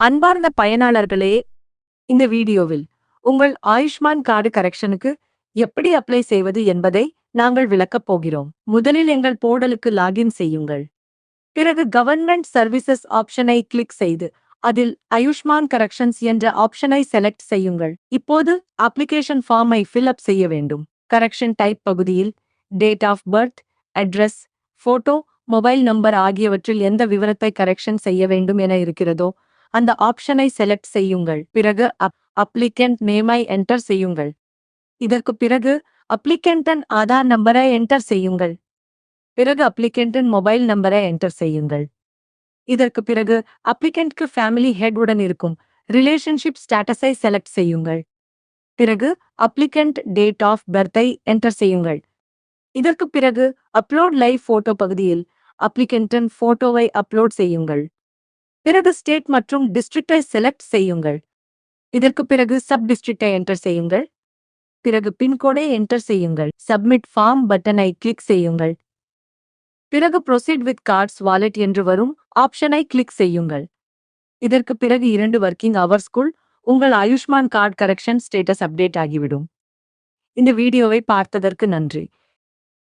அன்பார்ந்த பயனாளர்களே, இந்த வீடியோவில் உங்கள் ஆயுஷ்மான் கார்டு கரெக்ஷனுக்கு எப்படி அப்ளை செய்வது என்பதை நாங்கள் விளக்கப் போகிறோம். முதலில் எங்கள் போர்டலுக்கு லாகின் செய்யுங்கள். பிறகு கவர்ன்மெண்ட் சர்வீசஸ் ஆப்ஷனை கிளிக் செய்து அதில் ஆயுஷ்மான் கரெக்ஷன்ஸ் என்ற ஆப்ஷனை செலக்ட் செய்யுங்கள். இப்போது அப்ளிகேஷன் ஃபார்மை ஃபில் அப் செய்ய வேண்டும். கரெக்ஷன் டைப் பகுதியில் date of birth, address, photo, mobile number ஆகியவற்றில் எந்த விவரத்தை கரெக்ஷன் செய்ய வேண்டும் என இருக்கிறதோ அந்த ஆப்ஷனை செலக்ட் செய்யுங்கள். பிறகு அப்ளிகண்ட் நேமை என்டர் செய்யுங்கள். இதற்கு பிறகு அப்ளிகண்டின் ஆதார் நம்பரை என்டர் செய்யுங்கள். பிறகு அப்ளிகண்டின் மொபைல் நம்பரை என்டர் செய்யுங்கள். இதற்கு பிறகு அப்ளிகண்ட்க்கு ஃபேமிலி ஹெட் உடன் இருக்கும் ரிலேஷன்ஷிப் ஸ்டேட்டஸை செலக்ட் செய்யுங்கள். பிறகு அப்ளிகண்ட் டேட் ஆஃப் பர்த்தை என்டர் செய்யுங்கள். இதற்கு பிறகு அப்லோட் லைவ் போட்டோ பகுதியில் அப்ளிகண்டின் போட்டோவை அப்லோட் செய்யுங்கள். பிறகு ஸ்டேட் மற்றும் டிஸ்ட்ரிக்டை செலக்ட் செய்யுங்கள். இதற்கு பிறகு சப் டிஸ்ட்ரிக்டை என்டர் செய்யுங்கள். பிறகு பின்கோடை என்டர் செய்யுங்கள். சப்மிட் ஃபார்ம் பட்டனை கிளிக் செய்யுங்கள். பிறகு ப்ரொசீட் வித் கார்ட்ஸ் வாலெட் என்று வரும் ஆப்ஷனை கிளிக் செய்யுங்கள். இதற்கு பிறகு 2 வொர்க்கிங் ஹவர்ஸ்க்குள் உங்கள் Ayushman card correction status update ஆகிவிடும். இந்த வீடியோவை பார்த்ததற்கு நன்றி.